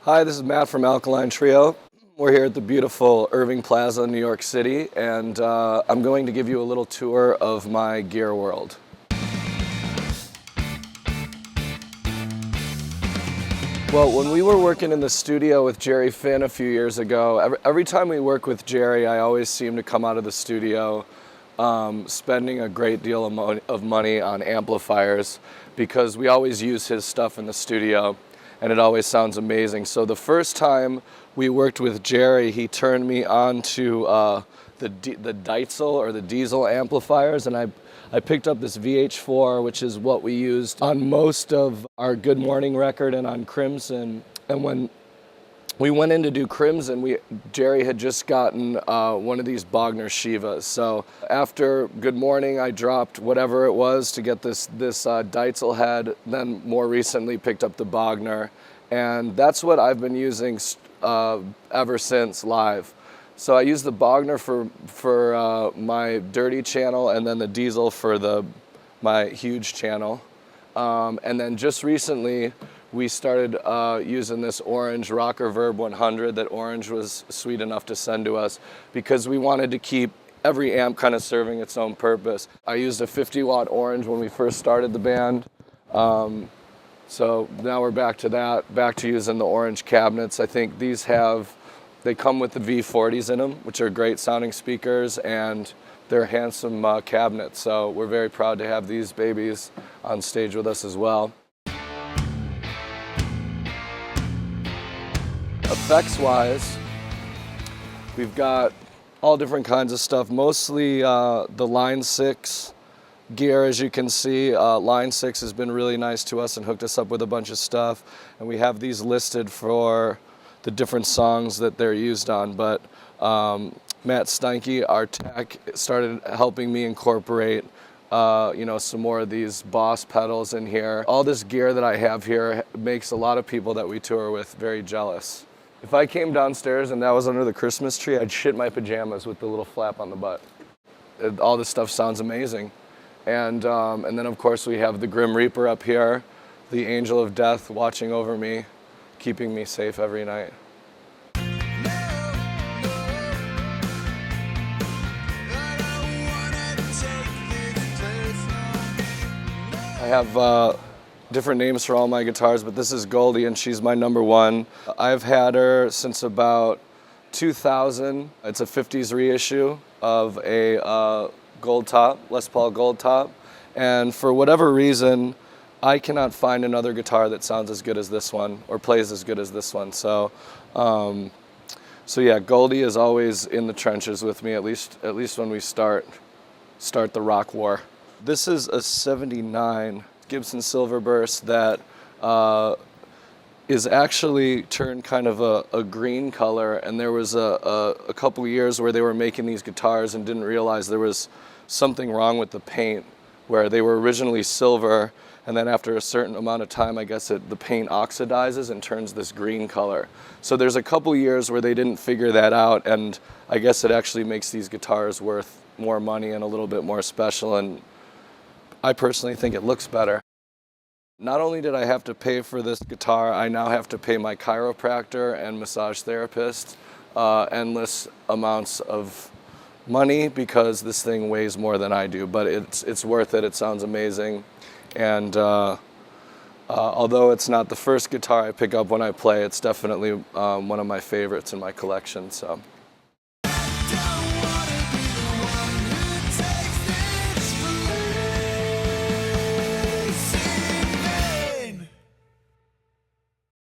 Hi, this is Matt from Alkaline Trio. We're here at the beautiful Irving Plaza, New York City, and I'm going to give you a little tour of my gear world. Well, when we were working in the studio with Jerry Finn a few years ago, every time we work with Jerry, I always seem to come out of the studio spending a great deal of money on amplifiers because we always use his stuff in the studio and it always sounds amazing. So the first time we worked with Jerry, he turned me on to the Deitzel or the diesel amplifiers, and I picked up this VH4, which is what we used on most of our Good Morning record and on Crimson. And when we went in to do Crimson, Jerry had just gotten one of these Bogner Shivas. So after Good Morning, I dropped whatever it was to get this Deitzel head, then more recently picked up the Bogner. And that's what I've been using ever since live. So I use the Bogner for my dirty channel, and then the diesel for my huge channel. And then just recently, we started using this orange Rocker Verb 100 that Orange was sweet enough to send to us because we wanted to keep every amp kind of serving its own purpose. I used a 50-watt Orange when we first started the band. So now we're back to that, back to using the Orange cabinets. I think they come with the V40s in them, which are great sounding speakers, and they're handsome cabinets. So we're very proud to have these babies on stage with us as well. Effects-wise, we've got all different kinds of stuff, mostly the Line 6 gear, as you can see. Line 6 has been really nice to us and hooked us up with a bunch of stuff, and we have these listed for the different songs that they're used on. But Matt Steinke, our tech, started helping me incorporate some more of these Boss pedals in here. All this gear that I have here makes a lot of people that we tour with very jealous. If I came downstairs and that was under the Christmas tree, I'd shit my pajamas with the little flap on the butt. All this stuff sounds amazing. And then of course we have the Grim Reaper up here, the Angel of Death watching over me, keeping me safe every night. I have different names for all my guitars, but this is Goldie and she's my #1. I've had her since about 2000. It's a 50s reissue of a gold top, Les Paul gold top. And for whatever reason, I cannot find another guitar that sounds as good as this one or plays as good as this one. So yeah, Goldie is always in the trenches with me, at least when we start the rock war. This is a 79 Gibson Silverburst that is actually turned kind of a green color, and there was a couple of years where they were making these guitars and didn't realize there was something wrong with the paint, where they were originally silver, and then after a certain amount of time, I guess the paint oxidizes and turns this green color. So there's a couple years where they didn't figure that out, and I guess it actually makes these guitars worth more money and a little bit more special, and I personally think it looks better. Not only did I have to pay for this guitar, I now have to pay my chiropractor and massage therapist endless amounts of money because this thing weighs more than I do, but it's worth it. It sounds amazing. And although it's not the first guitar I pick up when I play, it's definitely one of my favorites in my collection. So.